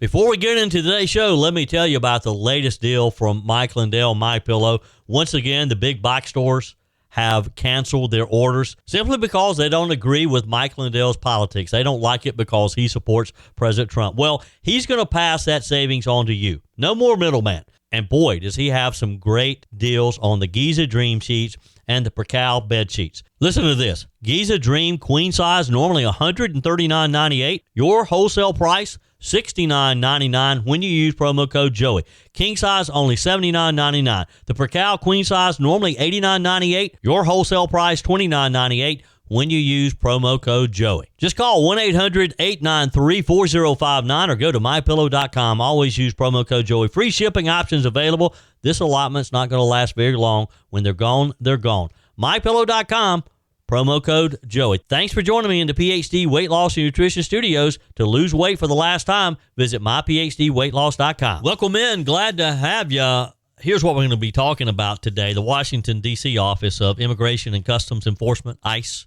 Before we get into today's show, let me tell you about the latest deal from Mike Lindell, MyPillow. Once again, the big box stores have canceled their orders simply because they don't agree with Mike Lindell's politics. They don't like it because he supports President Trump. Well, he's going to pass that savings on to you. No more middleman. And boy, does he have some great deals on the Giza Dream sheets and the Percal bed sheets. Listen to this. Giza Dream queen size, normally $139.98. Your wholesale price, $69.99 when you use promo code Joey. King size, only $79.99. The Percal queen size, normally $89.98. Your wholesale price, $29.98 when you use promo code Joey. Just call 1-800-893-4059 or go to MyPillow.com. Always use promo code Joey. Free shipping options available. This allotment's not going to last very long. When they're gone, they're gone. MyPillow.com. Promo code Joey. Thanks for joining me in the PhD Weight Loss and Nutrition Studios. To lose weight for the last time, visit myphdweightloss.com. Welcome in. Glad to have you. Here's what we're going to be talking about today. The Washington, D.C. Office of Immigration and Customs Enforcement, ICE,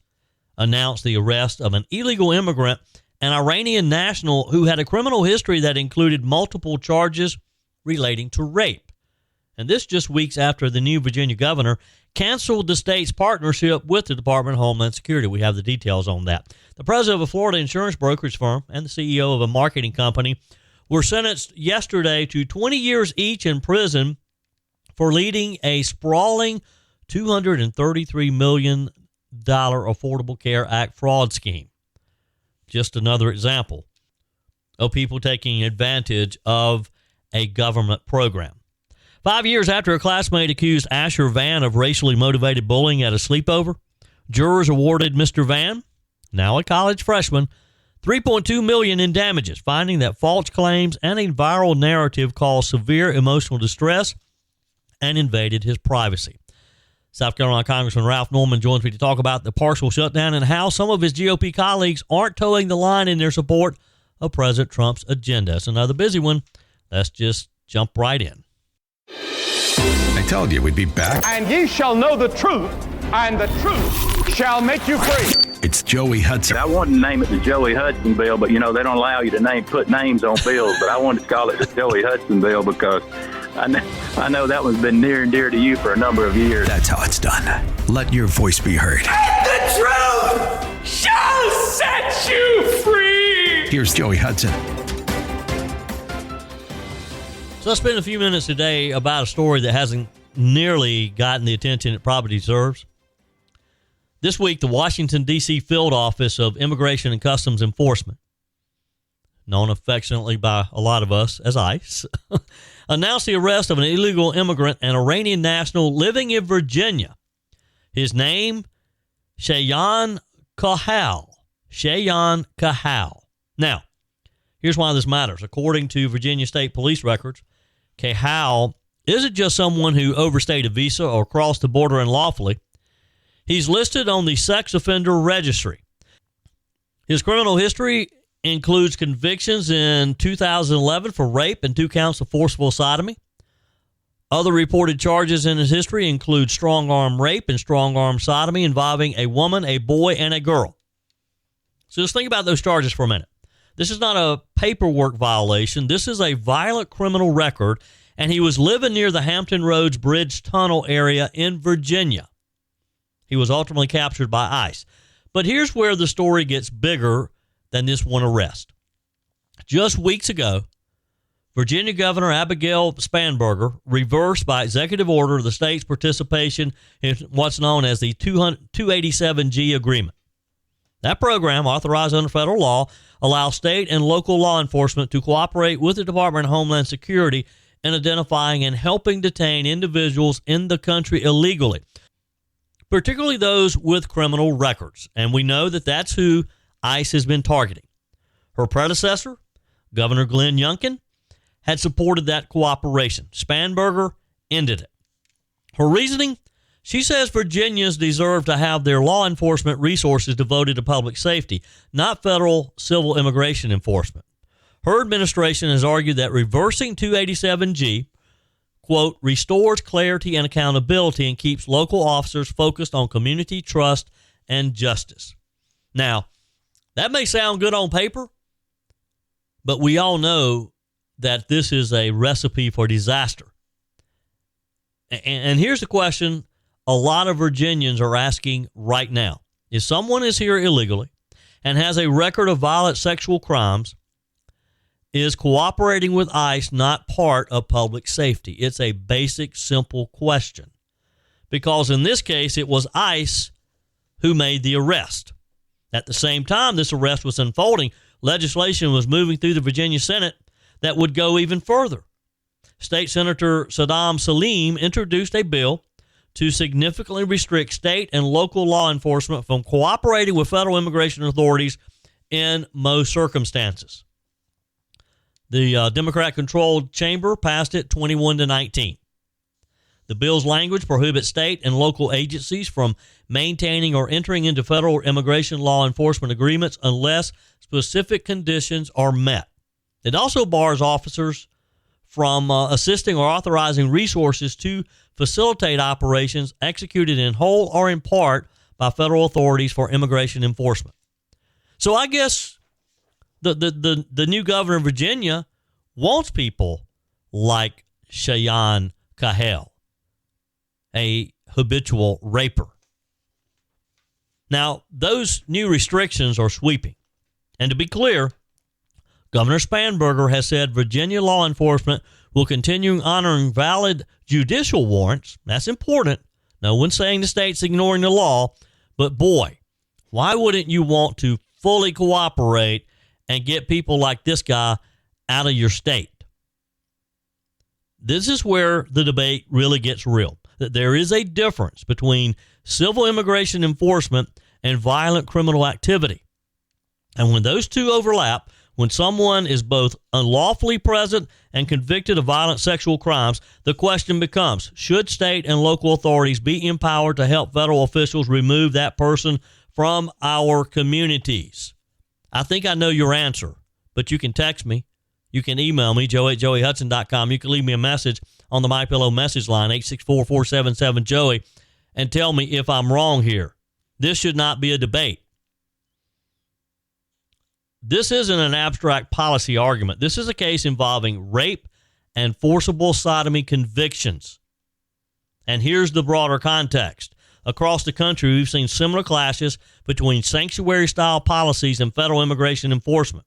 announced the arrest of an illegal immigrant, an Iranian national who had a criminal history that included multiple charges relating to rape. And this just weeks after the new Virginia governor canceled the state's partnership with the Department of Homeland Security. We have the details on that. The president of a Florida insurance brokerage firm and the CEO of a marketing company were sentenced yesterday to 20 years each in prison for leading a sprawling $233 million Affordable Care Act fraud scheme. Just another example of people taking advantage of a government program. 5 years after a classmate accused Asher Vann of racially motivated bullying at a sleepover, jurors awarded Mr. Vann, now a college freshman, $3.2 million in damages, finding that false claims and a viral narrative caused severe emotional distress and invaded his privacy. South Carolina Congressman Ralph Norman joins me to talk about the partial shutdown and how some of his GOP colleagues aren't towing the line in their support of President Trump's agenda. It's another busy one. Let's just jump right in. I told you we'd be back. And ye shall know the truth, and the truth shall make you free. It's Joey Hudson. I wanted to name it the Joey Hudson bill, but, they don't allow you to put names on bills. But I wanted to call it the Joey Hudson bill because I know that one's been near and dear to you for a number of years. That's how it's done. Let your voice be heard. And the truth shall set you free. Here's Joey Hudson. So let's spend a few minutes today about a story that hasn't nearly gotten the attention it probably deserves. This week, the Washington, D.C. Field Office of Immigration and Customs Enforcement, known affectionately by a lot of us as ICE, announced the arrest of an illegal immigrant, an Iranian national living in Virginia. His name, Shayan Kahal. Shayan Kahal. Now, here's why this matters. According to Virginia State Police records, Kahal isn't just someone who overstayed a visa or crossed the border unlawfully. He's listed on the sex offender registry. His criminal history includes convictions in 2011 for rape and 2 counts of forcible sodomy. Other reported charges in his history include strong-arm rape and strong-arm sodomy involving a woman, a boy, and a girl. So just think about those charges for a minute. This is not a paperwork violation. This is a violent criminal record, and he was living near the Hampton Roads Bridge Tunnel area in Virginia. He was ultimately captured by ICE. But here's where the story gets bigger than this one arrest. Just weeks ago, Virginia Governor Abigail Spanberger reversed by executive order the state's participation in what's known as the 287G agreement. That program, authorized under federal law, allows state and local law enforcement to cooperate with the Department of Homeland Security in identifying and helping detain individuals in the country illegally, particularly those with criminal records. And we know that that's who ICE has been targeting. Her predecessor, Governor Glenn Youngkin, had supported that cooperation. Spanberger ended it. Her reasoning? She says Virginians deserve to have their law enforcement resources devoted to public safety, not federal civil immigration enforcement. Her administration has argued that reversing 287G, quote, restores clarity and accountability and keeps local officers focused on community trust and justice. Now, that may sound good on paper, but we all know that this is a recipe for disaster. And here's the question a lot of Virginians are asking right now. If someone is here illegally and has a record of violent sexual crimes, is cooperating with ICE not part of public safety? It's a basic, simple question. Because in this case, it was ICE who made the arrest. At the same time this arrest was unfolding, legislation was moving through the Virginia Senate that would go even further. State Senator Saddam Salim introduced a bill to significantly restrict state and local law enforcement from cooperating with federal immigration authorities in most circumstances. The Democrat-controlled chamber passed it 21-19. The bill's language prohibits state and local agencies from maintaining or entering into federal immigration law enforcement agreements unless specific conditions are met. It also bars officers from assisting or authorizing resources to facilitate operations executed in whole or in part by federal authorities for immigration enforcement. So I guess the new governor of Virginia wants people like Cheyenne Cahill, a habitual raper. Now, those new restrictions are sweeping. And to be clear, Governor Spanberger has said Virginia law enforcement will continue honoring valid judicial warrants. That's important. No one's saying the state's ignoring the law. But boy, why wouldn't you want to fully cooperate and get people like this guy out of your state? This is where the debate really gets real. That there is a difference between civil immigration enforcement and violent criminal activity. And when those two overlap, when someone is both unlawfully present and convicted of violent sexual crimes, the question becomes, should state and local authorities be empowered to help federal officials remove that person from our communities? I think I know your answer, but you can text me. You can email me, joe@joeyhudson.com. You can leave me a message on the MyPillow message line, 864-477-JOEY, and tell me if I'm wrong here. This should not be a debate. This isn't an abstract policy argument. This is a case involving rape and forcible sodomy convictions. And here's the broader context. Across the country, we've seen similar clashes between sanctuary-style policies and federal immigration enforcement.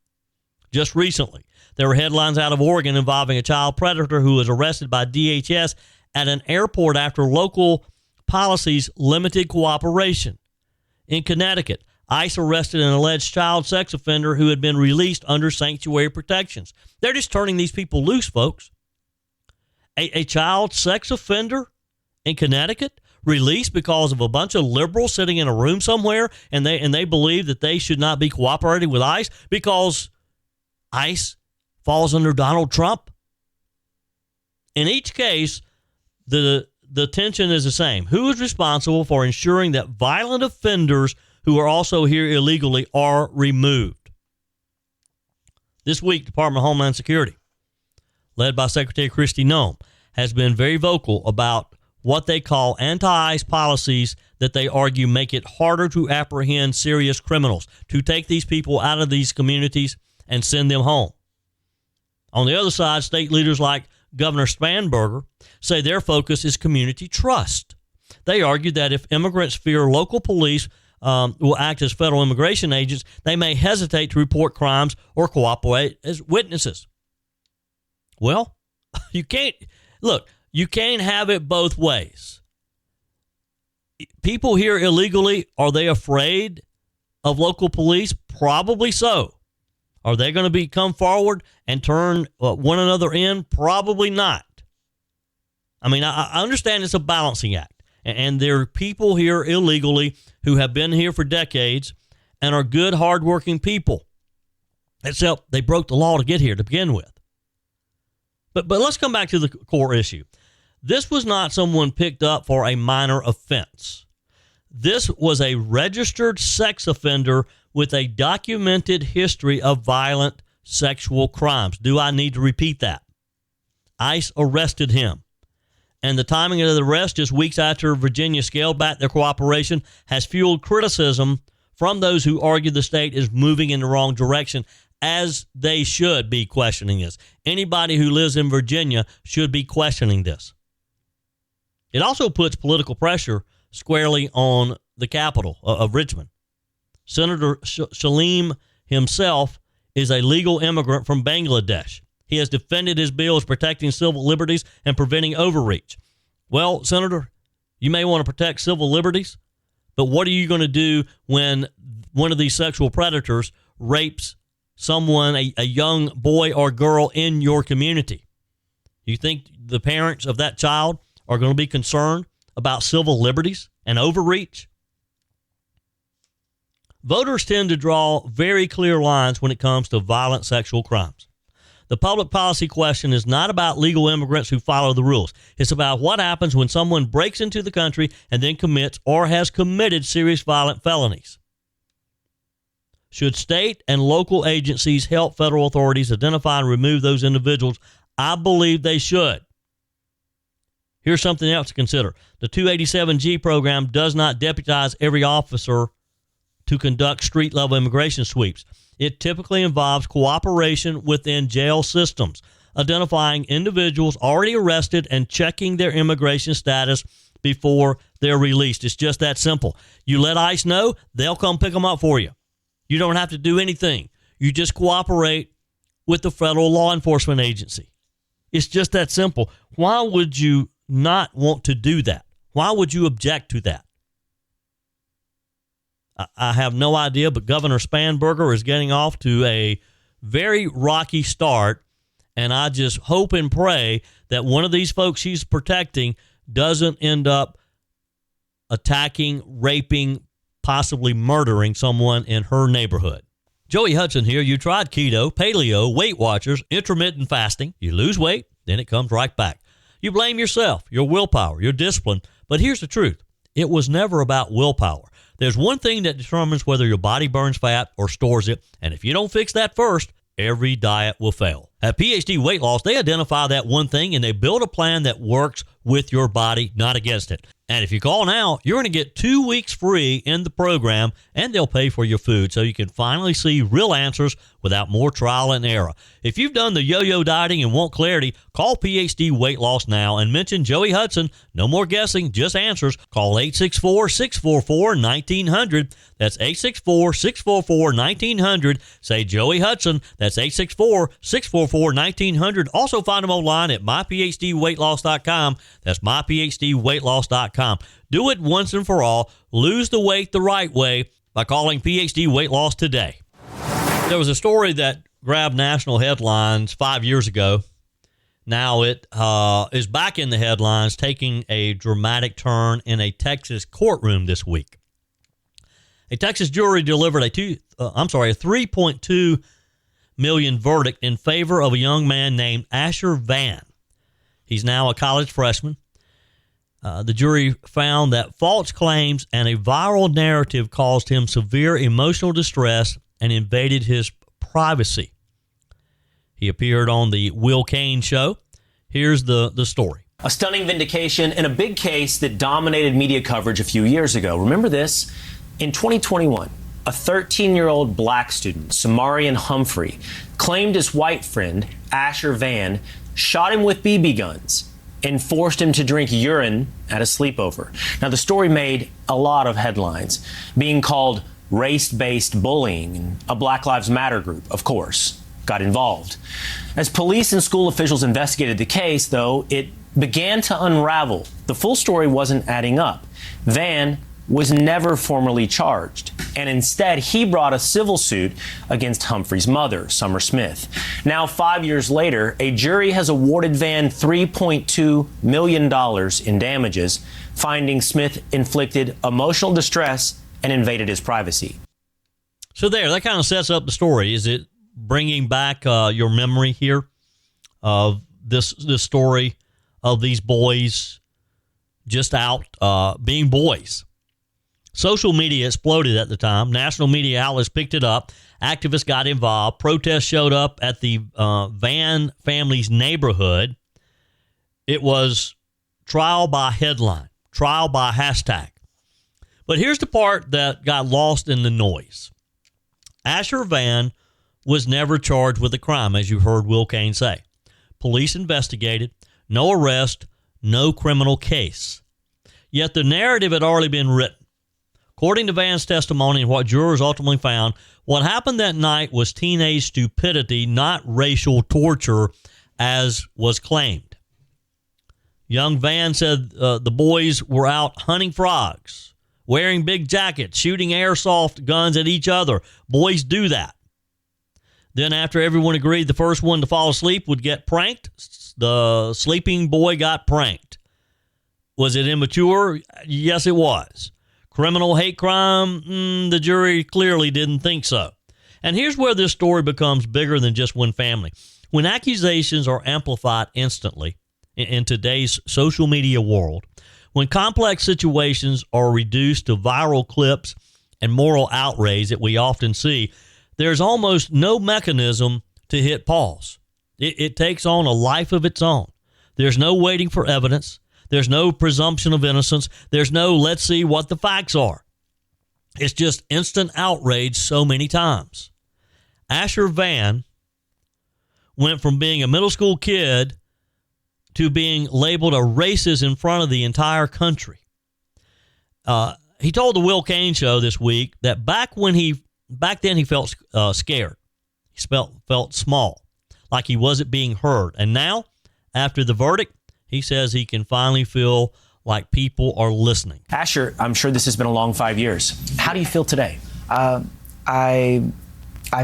Just recently, there were headlines out of Oregon involving a child predator who was arrested by DHS at an airport after local policies limited cooperation. In Connecticut, ICE arrested an alleged child sex offender who had been released under sanctuary protections. They're just turning these people loose, folks. A child sex offender in Connecticut released because of a bunch of liberals sitting in a room somewhere, and they believe that they should not be cooperating with ICE because ICE falls under Donald Trump. In each case, the tension is the same. Who is responsible for ensuring that violent offenders who are also here illegally are removed? This week, Department of Homeland Security, led by Secretary Kristi Noem, has been very vocal about what they call anti-ICE policies that they argue make it harder to apprehend serious criminals, to take these people out of these communities and send them home. On the other side, state leaders like Governor Spanberger say their focus is community trust. They argue that if immigrants fear local police will act as federal immigration agents, they may hesitate to report crimes or cooperate as witnesses. Well, you can't have it both ways. People here illegally, are they afraid of local police? Probably so. Are they going to come forward and turn one another in? Probably not. I mean, I understand it's a balancing act. And there are people here illegally who have been here for decades and are good, hardworking people. Except they broke the law to get here to begin with. But let's come back to the core issue. This was not someone picked up for a minor offense. This was a registered sex offender with a documented history of violent sexual crimes. Do I need to repeat that? ICE arrested him. And the timing of the arrest, just weeks after Virginia scaled back their cooperation, has fueled criticism from those who argue the state is moving in the wrong direction. as they should be questioning this. Anybody who lives in Virginia should be questioning this. It also puts political pressure squarely on the capital of Richmond. Senator Saleem himself is a legal immigrant from Bangladesh. He has defended his bills protecting civil liberties and preventing overreach. Well, Senator, you may want to protect civil liberties, but what are you going to do when one of these sexual predators rapes someone, a young boy or girl in your community? You think the parents of that child are going to be concerned about civil liberties and overreach? Voters tend to draw very clear lines when it comes to violent sexual crimes. The public policy question is not about legal immigrants who follow the rules. It's about what happens when someone breaks into the country and then commits or has committed serious violent felonies. Should state and local agencies help federal authorities identify and remove those individuals? I believe they should. Here's something else to consider. The 287G program does not deputize every officer to conduct street-level immigration sweeps. It typically involves cooperation within jail systems, identifying individuals already arrested and checking their immigration status before they're released. It's just that simple. You let ICE know, they'll come pick them up for you. You don't have to do anything. You just cooperate with the federal law enforcement agency. It's just that simple. Why would you not want to do that? Why would you object to that? I have no idea, but Governor Spanberger is getting off to a very rocky start, and I just hope and pray that one of these folks she's protecting doesn't end up attacking, raping, possibly murdering someone in her neighborhood. Joey Hudson here. You tried keto, paleo, Weight Watchers, intermittent fasting. You lose weight, then it comes right back. You blame yourself, your willpower, your discipline. But here's the truth. It was never about willpower. There's one thing that determines whether your body burns fat or stores it, and if you don't fix that first, every diet will fail. At PhD Weight Loss, they identify that one thing, and they build a plan that works with your body, not against it. And if you call now, you're going to get 2 weeks free in the program, and they'll pay for your food so you can finally see real answers without more trial and error. If you've done the yo-yo dieting and want clarity, call PhD Weight Loss now and mention Joey Hudson. No more guessing, just answers. Call 864-644-1900. That's 864-644-1900. Say Joey Hudson. That's 864-644-1900. Also find them online at myphdweightloss.com. That's myphdweightloss.com. Do it once and for all. Lose the weight the right way by calling PhD Weight Loss today. There was a story that grabbed national headlines 5 years ago. Now it is back in the headlines, taking a dramatic turn in a Texas courtroom this week. A Texas jury delivered a $3.2 million verdict in favor of a young man named Asher Van. He's now a college freshman. The jury found that false claims and a viral narrative caused him severe emotional distress and invaded his privacy. He appeared on the Will Cain show. Here's the story. A stunning vindication in a big case that dominated media coverage a few years ago. Remember this? In 2021, a 13-year-old black student, Samarian Humphrey, claimed his white friend, Asher Van, shot him with BB guns and forced him to drink urine at a sleepover. Now, the story made a lot of headlines, being called race-based bullying, and a Black Lives Matter group, of course, got involved. As police and school officials investigated the case, though, it began to unravel. The full story wasn't adding up. Van was never formally charged, and instead he brought a civil suit against Humphrey's mother, Summer Smith. Now, 5 years later, a jury has awarded Van $3.2 million in damages, finding Smith inflicted emotional distress and invaded his privacy. So that kind of sets up the story. Is it bringing back your memory here of this story of these boys just out being boys? Social media exploded at the time. National media outlets picked it up. Activists got involved. Protests showed up at the Van family's neighborhood. It was trial by headline, trial by hashtag. But here's the part that got lost in the noise. Asher Van was never charged with a crime, as you heard Will Kane say. Police investigated, no arrest, no criminal case. Yet the narrative had already been written. According to Van's testimony and what jurors ultimately found, what happened that night was teenage stupidity, not racial torture, as was claimed. Young Van said the boys were out hunting frogs, wearing big jackets, shooting airsoft guns at each other. Boys do that. Then after everyone agreed the first one to fall asleep would get pranked, the sleeping boy got pranked. Was it immature? Yes, it was. Criminal hate crime? The jury clearly didn't think so. And here's where this story becomes bigger than just one family. When accusations are amplified instantly in today's social media world, when complex situations are reduced to viral clips and moral outrage that we often see, there's almost no mechanism to hit pause. It takes on a life of its own. There's no waiting for evidence. There's no presumption of innocence. There's no let's see what the facts are. It's just instant outrage so many times. Asher Van went from being a middle school kid to being labeled a racist in front of the entire country. He told the Will Kane Show this week that back then he felt scared. He felt small, like he wasn't being heard. And now, after the verdict, he says he can finally feel like people are listening. Asher, I'm sure this has been a long 5 years. How do you feel today? I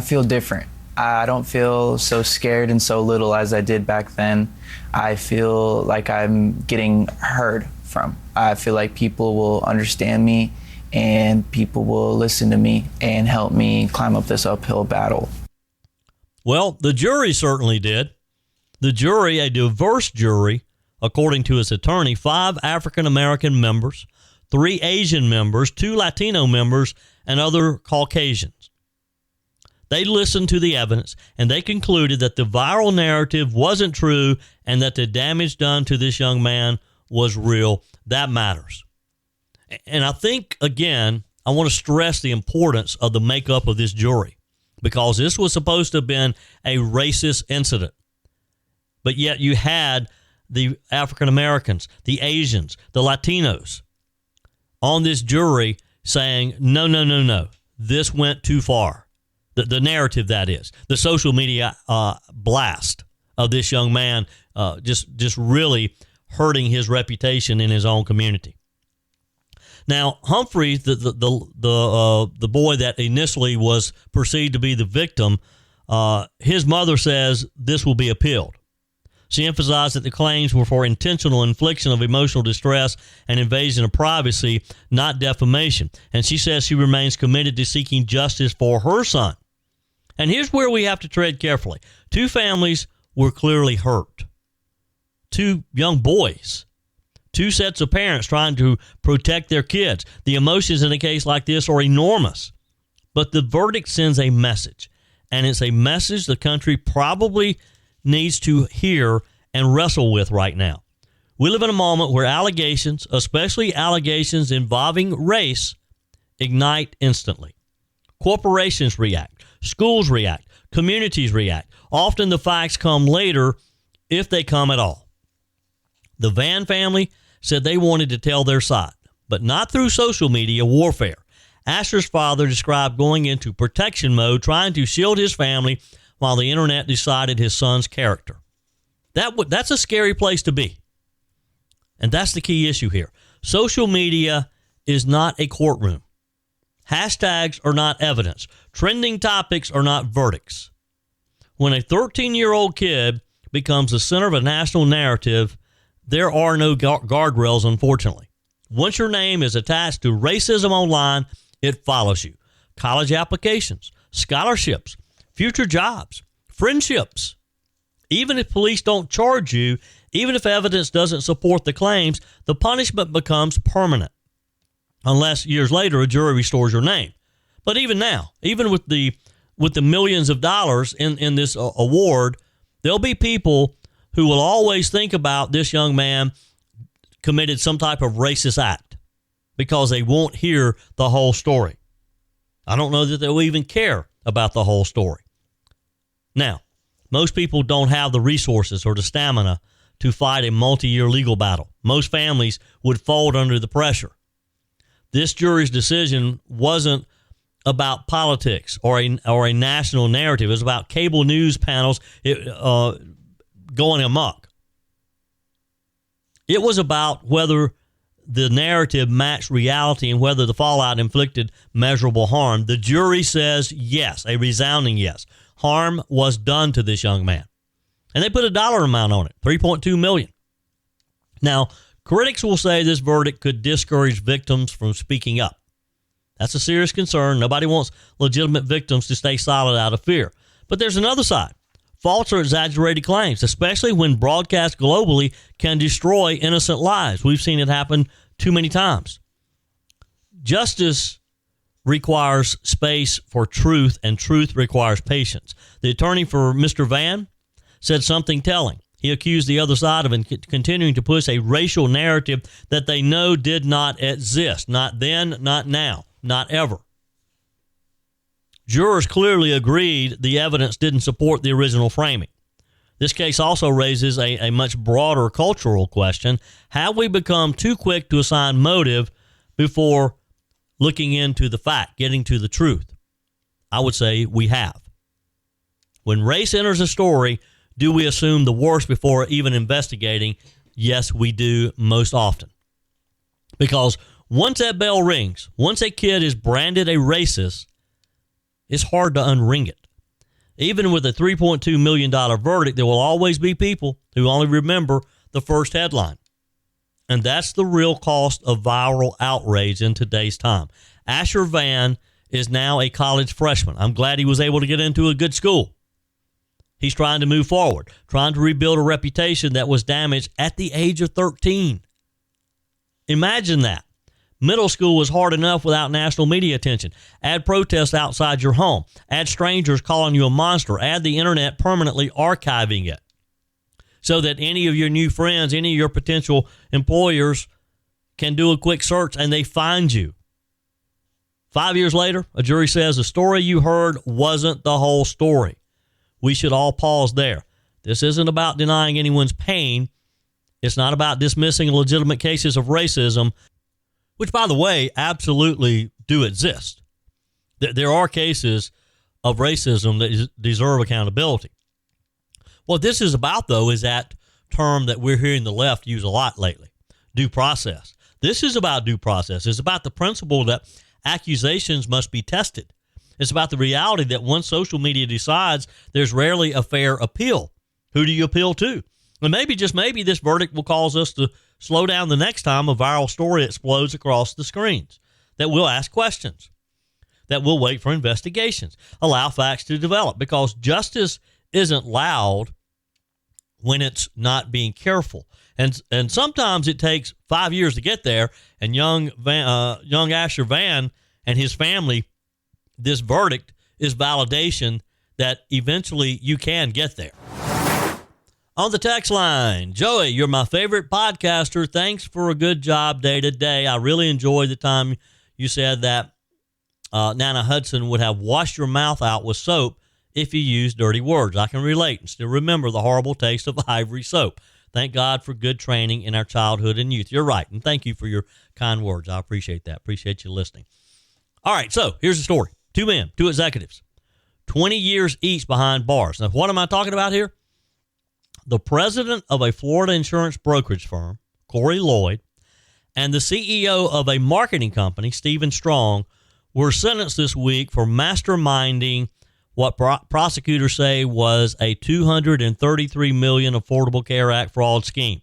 feel different. I don't feel so scared and so little as I did back then. I feel like I'm getting heard from. I feel like people will understand me and people will listen to me and help me climb up this uphill battle. Well, the jury certainly did. The jury, a diverse jury, according to his attorney, 5 African-American members, 3 Asian members, 2 Latino members, and other Caucasians. They listened to the evidence, and they concluded that the viral narrative wasn't true and that the damage done to this young man was real. That matters. And I think, again, I want to stress the importance of the makeup of this jury, because this was supposed to have been a racist incident. But yet you had the African Americans, the Asians, the Latinos on this jury saying, no, this went too far. The narrative, that is, the social media blast of this young man just really hurting his reputation in his own community. Now, Humphrey, the boy that initially was perceived to be the victim, his mother says this will be appealed. She emphasized that the claims were for intentional infliction of emotional distress and invasion of privacy, not defamation. And she says she remains committed to seeking justice for her son. And here's where we have to tread carefully. 2 families were clearly hurt. 2 young boys. 2 sets of parents trying to protect their kids. The emotions in a case like this are enormous. But the verdict sends a message. And it's a message the country probably needs to hear and wrestle with right now. We live in a moment where allegations, especially allegations involving race, ignite instantly. Corporations react. Schools react. Communities react. Often the facts come later, if they come at all. The Van family said they wanted to tell their side, but not through social media warfare. Asher's father described going into protection mode, trying to shield his family while the internet decided his son's character. That's a scary place to be. And that's the key issue here. Social media is not a courtroom. Hashtags are not evidence. Trending topics are not verdicts. When a 13-year-old kid becomes the center of a national narrative, there are no guardrails, unfortunately. Once your name is attached to racism online, it follows you. College applications, scholarships, future jobs, friendships. Even if police don't charge you, even if evidence doesn't support the claims, the punishment becomes permanent. Unless years later a jury restores your name. But even now, even with the millions of dollars in this award, there'll be people who will always think about this young man committed some type of racist act because they won't hear the whole story. I don't know that they'll even care about the whole story. Now, most people don't have the resources or the stamina to fight a multi-year legal battle. Most families would fold under the pressure. This jury's decision wasn't about politics or a national narrative. It was about cable news panels going amok. It was about whether the narrative matched reality and whether the fallout inflicted measurable harm. The jury says yes, a resounding yes. Harm was done to this young man. And they put a dollar amount on it, $3.2 million. Now, critics will say this verdict could discourage victims from speaking up. That's a serious concern. Nobody wants legitimate victims to stay silent out of fear. But there's another side. False or exaggerated claims, especially when broadcast globally, can destroy innocent lives. We've seen it happen too many times. Justice requires space for truth, and truth requires patience. The attorney for Mr. Van said something telling. He accused the other side of continuing to push a racial narrative that they know did not exist. Not then, not now, not ever. Jurors clearly agreed the evidence didn't support the original framing. This case also raises a much broader cultural question. Have we become too quick to assign motive before looking into the fact, getting to the truth? I would say we have. When race enters a story, do we assume the worst before even investigating? Yes, we do most often. Because once that bell rings, once a kid is branded a racist, it's hard to unring it. Even with a $3.2 million verdict, there will always be people who only remember the first headline. And that's the real cost of viral outrage in today's time. Asher Van is now a college freshman. I'm glad he was able to get into a good school. He's trying to move forward, trying to rebuild a reputation that was damaged at the age of 13. Imagine that. Middle school was hard enough without national media attention. Add protests outside your home. Add strangers calling you a monster. Add the internet permanently archiving it so that any of your new friends, any of your potential employers can do a quick search and they find you. 5 years later, a jury says the story you heard wasn't the whole story. We should all pause there. This isn't about denying anyone's pain. It's not about dismissing legitimate cases of racism, which, by the way, absolutely do exist. There are cases of racism that deserve accountability. What this is about, though, is that term that we're hearing the left use a lot lately, due process. This is about due process. It's about the principle that accusations must be tested. It's about the reality that once social media decides, there's rarely a fair appeal. Who do you appeal to? And maybe, just maybe, this verdict will cause us to slow down the next time a viral story explodes across the screens, that we'll ask questions, that we'll wait for investigations, allow facts to develop, because justice isn't loud when it's not being careful. And sometimes it takes 5 years to get there, and young Asher Van and his family, this verdict is validation that eventually you can get there. On the text line, Joey, you're my favorite podcaster. Thanks for a good job day to day. I really enjoyed the time you said that Nana Hudson would have washed your mouth out with soap if you used dirty words. I can relate and still remember the horrible taste of ivory soap. Thank God for good training in our childhood and youth. You're right, and thank you for your kind words. I appreciate that. Appreciate you listening. All right, so here's the story. 2 men, 2 executives, 20 years each behind bars. Now, what am I talking about here? The president of a Florida insurance brokerage firm, Corey Lloyd, and the CEO of a marketing company, Stephen Strong, were sentenced this week for masterminding what prosecutors say was a $233 million Affordable Care Act fraud scheme.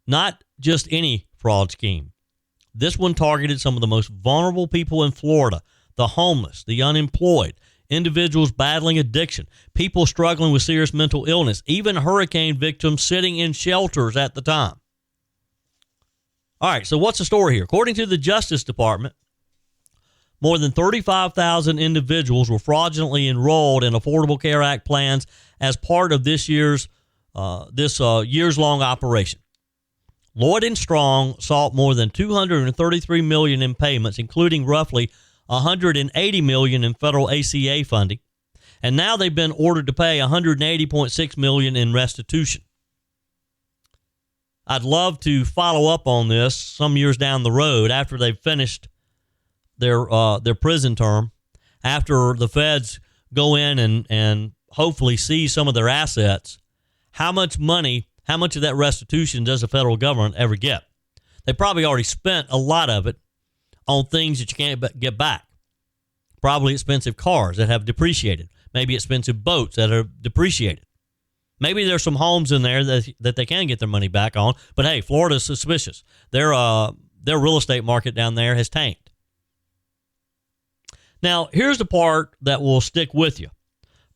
Not just any fraud scheme. This one targeted some of the most vulnerable people in Florida, the homeless, the unemployed, individuals battling addiction, people struggling with serious mental illness, even hurricane victims sitting in shelters at the time. All right, so what's the story here? According to the Justice Department, more than 35,000 individuals were fraudulently enrolled in Affordable Care Act plans as part of this year's years-long operation. Lloyd and Strong sought more than $233 million in payments, including roughly $180 million in federal ACA funding And now they've been ordered to pay $180.6 million in restitution. I'd love to follow up on this some years down the road after they've finished their prison term, after the feds go in and hopefully seize some of their assets. How much money, how much of that restitution does the federal government ever get? They probably already spent a lot of it on things that you can't get back. Probably expensive cars that have depreciated. Maybe expensive boats that are depreciated. Maybe there's some homes in there that they can get their money back on. But hey, Florida's suspicious. Their real estate market down there has tanked. Now, here's the part that will stick with you.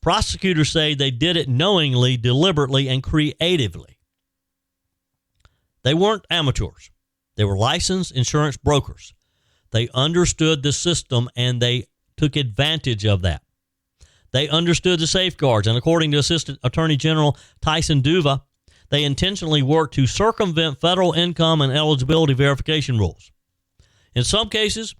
Prosecutors say they did it knowingly, deliberately, and creatively. They weren't amateurs. They were licensed insurance brokers. They understood the system, and they took advantage of that. They understood the safeguards, and according to Assistant Attorney General Tyson Duva, they intentionally worked to circumvent federal income and eligibility verification rules. In some cases,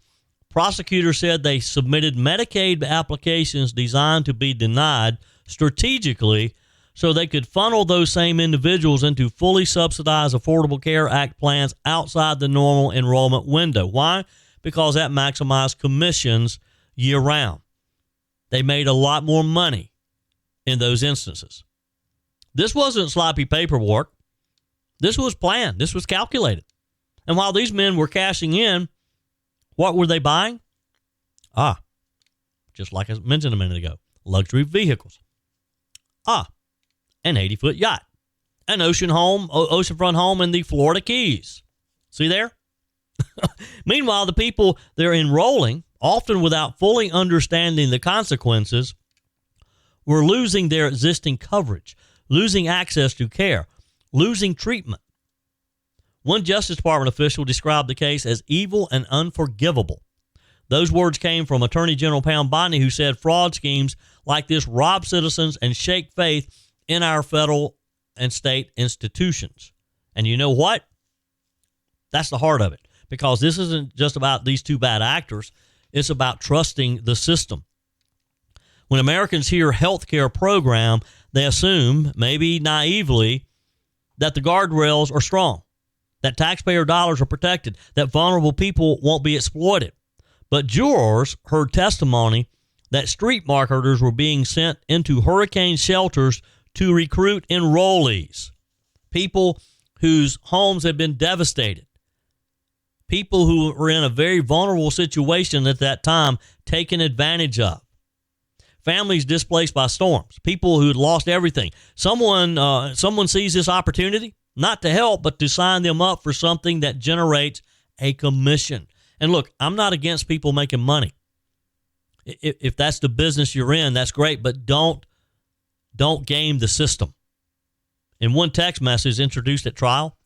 prosecutors said they submitted Medicaid applications designed to be denied strategically so they could funnel those same individuals into fully subsidized Affordable Care Act plans outside the normal enrollment window. Why? Because that maximized commissions year-round. They made a lot more money in those instances. This wasn't sloppy paperwork. This was planned. This was calculated. And while these men were cashing in, what were they buying? Just like I mentioned a minute ago, luxury vehicles. An 80-foot yacht. An oceanfront home in the Florida Keys. See there? Meanwhile, the people they're enrolling, often without fully understanding the consequences, were losing their existing coverage, losing access to care, losing treatment. One Justice Department official described the case as evil and unforgivable. Those words came from Attorney General Pam Bondi, who said fraud schemes like this rob citizens and shake faith in our federal and state institutions. And you know what? That's the heart of it, because this isn't just about these two bad actors. It's about trusting the system. When Americans hear healthcare program, they assume, maybe naively, that the guardrails are strong, that taxpayer dollars are protected, that vulnerable people won't be exploited. But jurors heard testimony that street marketers were being sent into hurricane shelters to recruit enrollees, people whose homes had been devastated, people who were in a very vulnerable situation at that time taken advantage of, families displaced by storms, people who had lost everything. Someone sees this opportunity, not to help, but to sign them up for something that generates a commission. And look, I'm not against people making money. If that's the business you're in, that's great, but don't game the system. In one text message introduced at trial,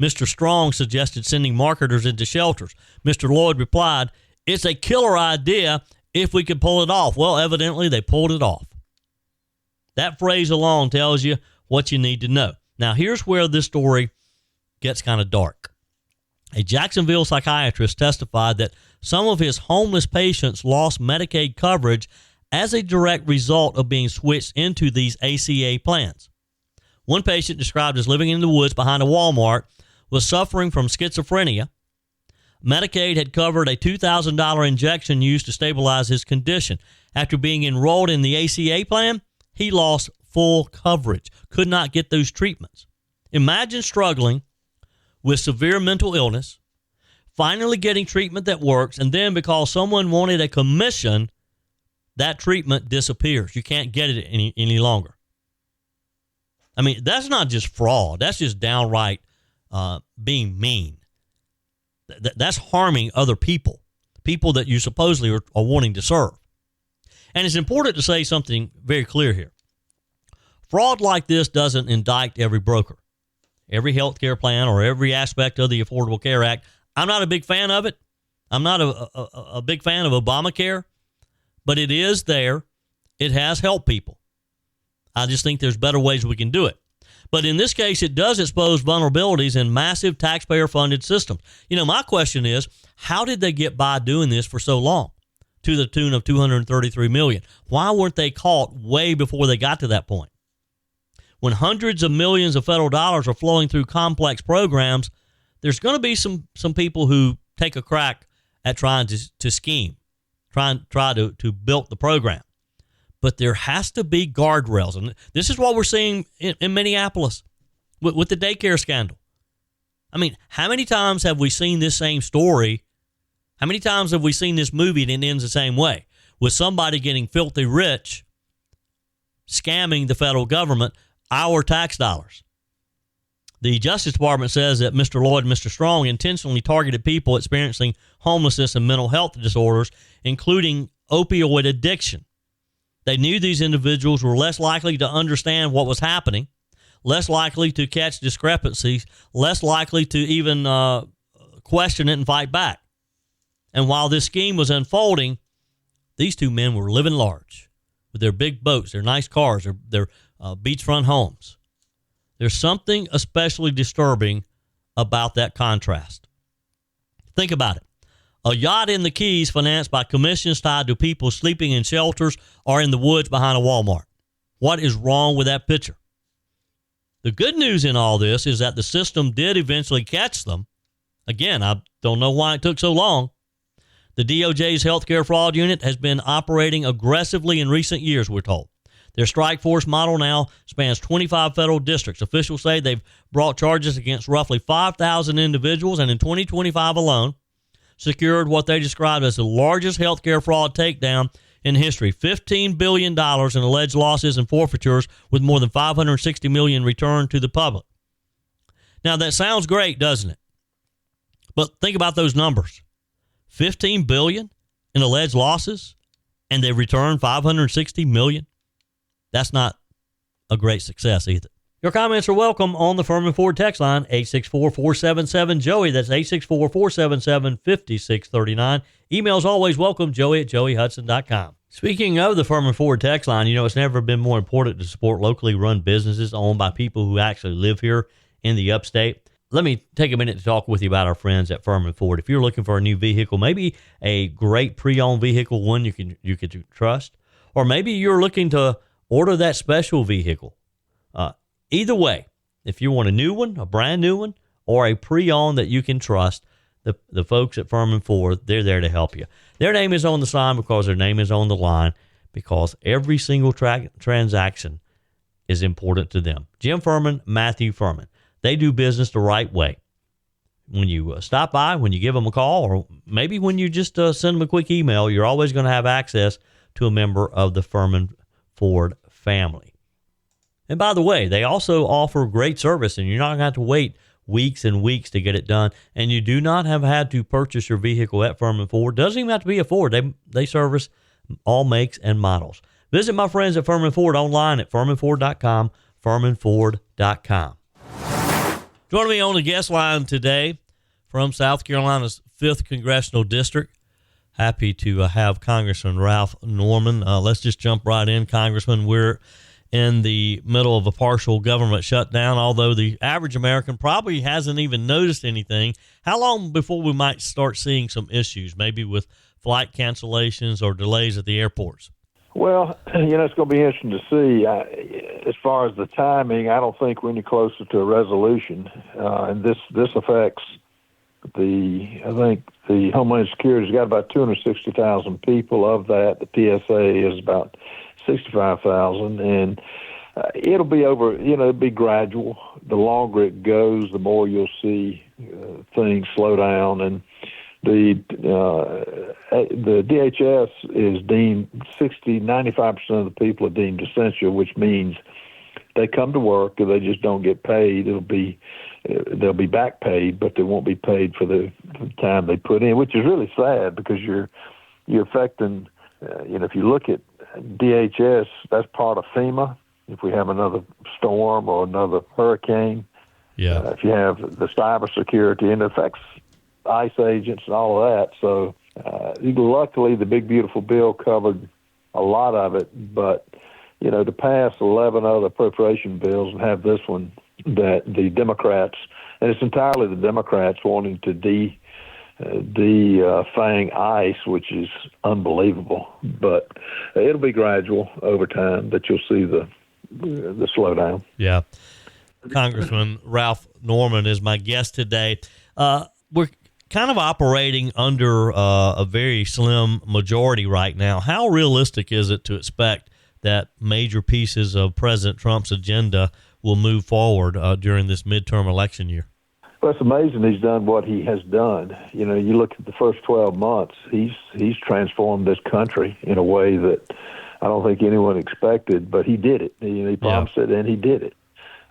Mr. Strong suggested sending marketers into shelters. Mr. Lloyd replied, "It's a killer idea if we could pull it off." Well, evidently they pulled it off. That phrase alone tells you what you need to know. Now, here's where this story gets kind of dark. A Jacksonville psychiatrist testified that some of his homeless patients lost Medicaid coverage as a direct result of being switched into these ACA plans. One patient, described as living in the woods behind a Walmart, was suffering from schizophrenia. Medicaid had covered a $2,000 injection used to stabilize his condition. After being enrolled in the ACA plan, he lost full coverage, could not get those treatments. Imagine struggling with severe mental illness, finally getting treatment that works, and then because someone wanted a commission, that treatment disappears. You can't get it any longer. I mean, that's not just fraud. That's just downright being mean. That's harming other people that you supposedly are wanting to serve. And it's important to say something very clear here. Fraud like this doesn't indict every broker, every health care plan, or every aspect of the Affordable Care Act. I'm not a big fan of it. I'm not a big fan of Obamacare, but it is there. It has helped people. I just think there's better ways we can do it. But in this case, it does expose vulnerabilities in massive taxpayer-funded systems. You know, my question is, how did they get by doing this for so long? to the tune of $233 million. Why weren't they caught way before they got to that point? When hundreds of millions of federal dollars are flowing through complex programs, there's going to be some people who take a crack at trying to scheme, try to build the program. But there has to be guardrails. And this is what we're seeing in Minneapolis with the daycare scandal. I mean, how many times have we seen this same story? How many times have we seen this movie and it ends the same way, with somebody getting filthy rich, scamming the federal government, our tax dollars? The Justice Department says that Mr. Lloyd and Mr. Strong intentionally targeted people experiencing homelessness and mental health disorders, including opioid addiction. They knew these individuals were less likely to understand what was happening, less likely to catch discrepancies, less likely to even question it and fight back. And while this scheme was unfolding, these two men were living large with their big boats, their nice cars, their beachfront homes. There's something especially disturbing about that contrast. Think about it. A yacht in the Keys financed by commissions tied to people sleeping in shelters or in the woods behind a Walmart. What is wrong with that picture? The good news in all this is that the system did eventually catch them. Again, I don't know why it took so long. The DOJ's healthcare fraud unit has been operating aggressively in recent years, we're told. Their strike force model now spans 25 federal districts. Officials say they've brought charges against roughly 5,000 individuals, and in 2025 alone, secured what they described as the largest healthcare fraud takedown in history. $15 billion in alleged losses and forfeitures, with more than $560 million returned to the public. Now, that sounds great, doesn't it? But think about those numbers. $15 billion in alleged losses, and they returned $560 million. That's not a great success either. Your comments are welcome on the Furman Ford text line, 864-477-JOEY. That's 864-477-5639. Emails always welcome, joey@joeyhudson.com. Speaking of the Furman Ford text line, it's never been more important to support locally run businesses owned by people who actually live here in the upstate. Let me take a minute to talk with you about our friends at Furman Ford. If you're looking for a new vehicle, maybe a great pre-owned vehicle, one you can trust, or maybe you're looking to order that special vehicle. Either way, if you want a new one, a brand new one, or a pre-owned that you can trust, the folks at Furman Ford, they're there to help you. Their name is on the sign because their name is on the line, because every single transaction is important to them. Jim Furman, Matthew Furman. They do business the right way. When you stop by, when you give them a call, or maybe when you just send them a quick email, you're always going to have access to a member of the Furman Ford family. And by the way, they also offer great service, and you're not going to have to wait weeks and weeks to get it done. And you do not have had to purchase your vehicle at Furman Ford. Doesn't even have to be a Ford. They service all makes and models. Visit my friends at Furman Ford online at furmanford.com, furmanford.com. Joining me on the guest line today from South Carolina's 5th Congressional District. Happy to have Congressman Ralph Norman. Let's just jump right in, Congressman. We're in the middle of a partial government shutdown, although the average American probably hasn't even noticed anything. How long before we might start seeing some issues, maybe with flight cancellations or delays at the airports? Well, it's going to be interesting to see. As far as the timing, I don't think we're any closer to a resolution. And this affects the Homeland Security's got about 260,000 people. Of that, the TSA is about 65,000, and it'll be over. It'll be gradual. The longer it goes, the more you'll see things slow down. And the DHS is deemed 95% of the people are deemed essential, which means they come to work and they just don't get paid. They'll be back paid, but they won't be paid for the time they put in, which is really sad because you're affecting. If you look at DHS, that's part of FEMA. If we have another storm or another hurricane, if you have the cybersecurity, and it affects ICE agents and all of that. So luckily, the big beautiful bill covered a lot of it, but to pass 11 other appropriation bills and have this one that the Democrats, and it's entirely the Democrats wanting to defang ICE, which is unbelievable. But it'll be gradual over time that you'll see the slowdown. Yeah. Congressman Ralph Norman is my guest today. We're kind of operating under a very slim majority right now. How realistic is it to expect that major pieces of President Trump's agenda will move forward during this midterm election year? Well, it's amazing he's done what he has done. You know, you look at the first 12 months, he's transformed this country in a way that I don't think anyone expected, but he did it. He promised it, and he did it.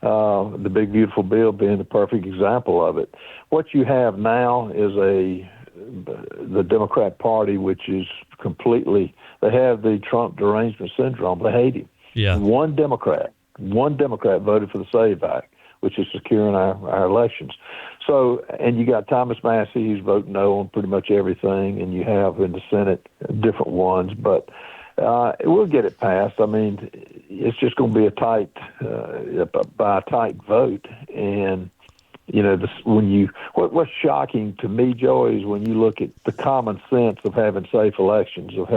The big, beautiful bill being the perfect example of it. What you have now is the Democrat Party, which is completely, they have the Trump derangement syndrome. They hate him. Yeah. One Democrat voted for the SAVE Act, which is securing our elections. So, and you got Thomas Massey, who's voting no on pretty much everything, and you have in the Senate different ones, but we'll get it passed. I mean, it's just going to be a tight vote. And, you know, what's shocking to me, Joey, is when you look at the common sense of having safe elections, of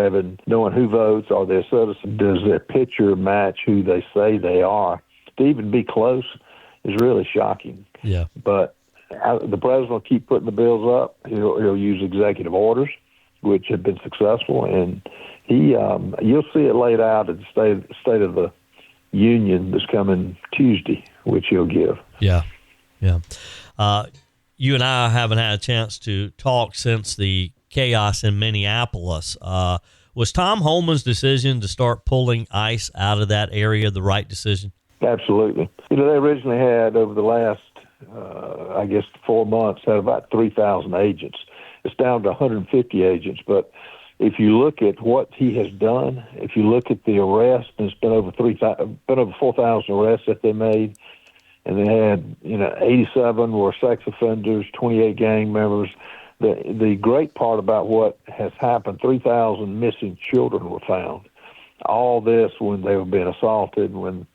knowing who votes, are they a citizen, does their picture match who they say they are, to even be close is really shocking. Yeah. But the president will keep putting the bills up. He'll use executive orders, which have been successful, and you'll see it laid out at the State of the Union this coming Tuesday, which he'll give. Yeah. You and I haven't had a chance to talk since the chaos in Minneapolis. Was Tom Homan's decision to start pulling ICE out of that area the right decision? Absolutely. You know, they originally had, over the last, 4 months, had about 3,000 agents. It's down to 150 agents, but if you look at what he has done, if you look at the arrest, and it's been over 4,000 arrests that they made, and they had 87 were sex offenders, 28 gang members. The great part about what has happened, 3,000 missing children were found. All this when they were being assaulted, when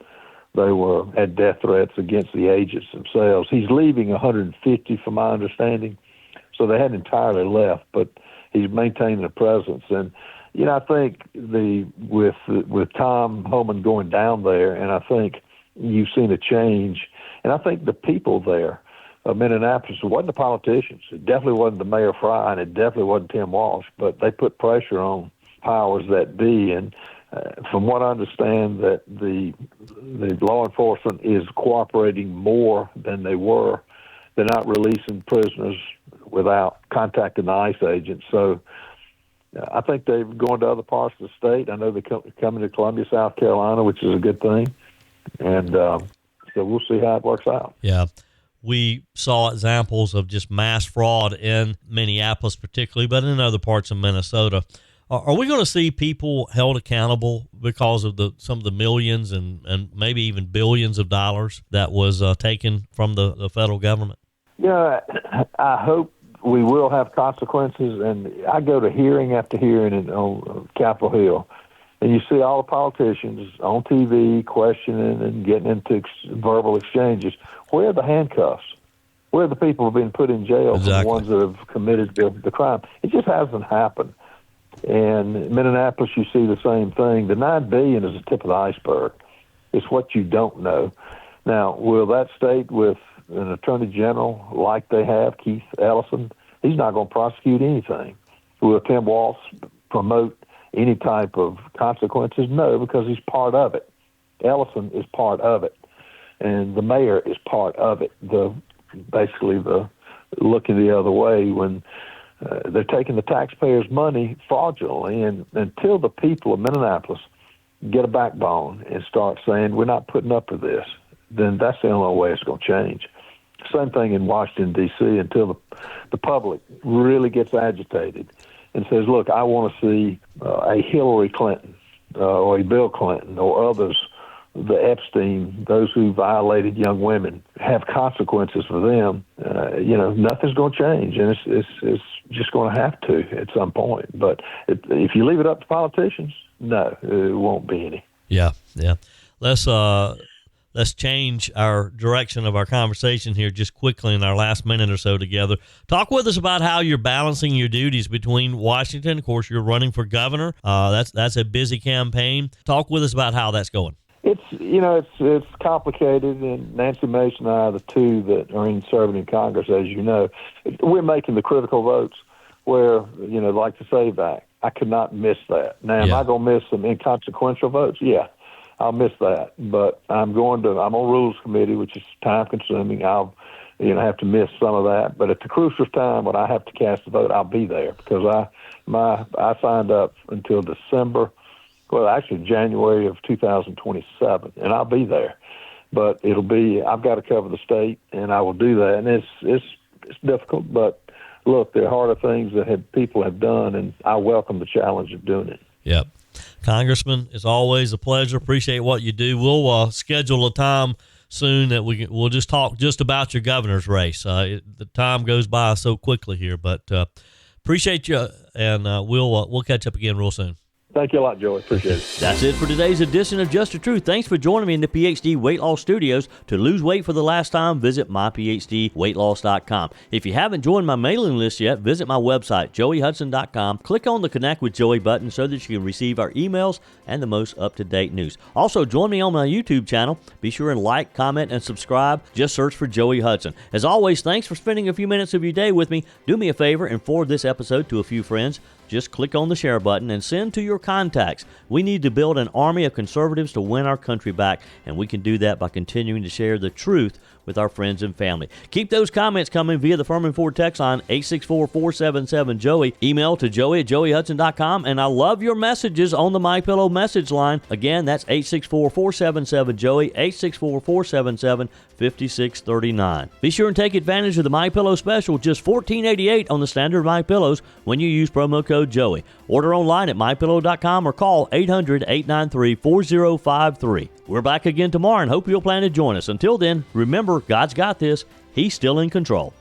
they had death threats against the agents themselves. He's leaving 150, from my understanding, so they hadn't entirely left, but he's maintaining a presence. And, I think with Tom Homan going down there, and I think you've seen a change. And I think the people there of Minneapolis, it wasn't the politicians. It definitely wasn't the Mayor Fry, and it definitely wasn't Tim Walsh, but they put pressure on powers that be. And from what I understand, that the law enforcement is cooperating more than they were. They're not releasing prisoners without contacting the ICE agents. So I think they're going to other parts of the state. I know they're coming to Columbia, South Carolina, which is a good thing. And so we'll see how it works out. Yeah. We saw examples of just mass fraud in Minneapolis particularly, but in other parts of Minnesota. Are we going to see people held accountable because of some of the millions and maybe even billions of dollars that was taken from the federal government? Yeah, I hope we will have consequences. And I go to hearing after hearing on Capitol Hill, and you see all the politicians on TV questioning and getting into verbal exchanges. Where are the handcuffs? Where are the people who have been put in jail for the ones that have committed the crime? It just hasn't happened. And in Minneapolis, you see the same thing. The $9 billion is the tip of the iceberg. It's what you don't know. Now, will that state with an attorney general like they have, Keith Ellison, he's not going to prosecute anything. Will Tim Walsh promote any type of consequences? No, because he's part of it. Ellison is part of it, and the mayor is part of it. Basically the looking the other way when they're taking the taxpayers' money fraudulently, and until the people of Minneapolis get a backbone and start saying we're not putting up with this, then that's the only way it's going to change. Same thing in Washington, D.C., until the public really gets agitated and says, look, I want to see a Hillary Clinton or a Bill Clinton or others, the Epstein, those who violated young women, have consequences for them. Nothing's going to change, and it's just going to have to at some point. But if you leave it up to politicians, no, it won't be any. Yeah. Let's let's change our direction of our conversation here just quickly in our last minute or so together. Talk with us about how you're balancing your duties between Washington. Of course, you're running for governor. That's a busy campaign. Talk with us about how that's going. It's complicated, and Nancy Mason and I are the two that are serving in Congress, as you know. We're making the critical votes where, like the SAVE Act. I could not miss that. Now, am I going to miss some inconsequential votes? Yeah. I'll miss that, but I'm on Rules Committee, which is time consuming. I'll, have to miss some of that. But at the crucial time when I have to cast a vote, I'll be there because I signed up until January of 2027, and I'll be there. But I've got to cover the state, and I will do that. And it's difficult, but look, there are harder things that people have done, and I welcome the challenge of doing it. Yep. Congressman, it's always a pleasure. Appreciate what you do. We'll schedule a time soon that we'll just talk just about your governor's race. The time goes by so quickly here, but appreciate you, and we'll catch up again real soon. Thank you a lot, Joey. Appreciate it. That's it for today's edition of Just the Truth. Thanks for joining me in the PhD Weight Loss Studios. To lose weight for the last time, visit myphdweightloss.com. If you haven't joined my mailing list yet, visit my website, joeyhudson.com. Click on the Connect with Joey button so that you can receive our emails and the most up-to-date news. Also, join me on my YouTube channel. Be sure and like, comment, and subscribe. Just search for Joey Hudson. As always, thanks for spending a few minutes of your day with me. Do me a favor and forward this episode to a few friends. Just click on the share button and send to your contacts. We need to build an army of conservatives to win our country back, and we can do that by continuing to share the truth with our friends and family. Keep those comments coming via the Furman Ford text line 864-477-JOEY. Email to joey@joeyhudson.com, and I love your messages on the MyPillow message line. Again, that's 864-477-JOEY, 864-477-5639. Be sure and take advantage of the MyPillow special, just $14.88 on the standard MyPillows when you use promo code Joey. Order online at mypillow.com or call 800-893-4053. We're back again tomorrow and hope you'll plan to join us. Until then, remember, God's got this. He's still in control.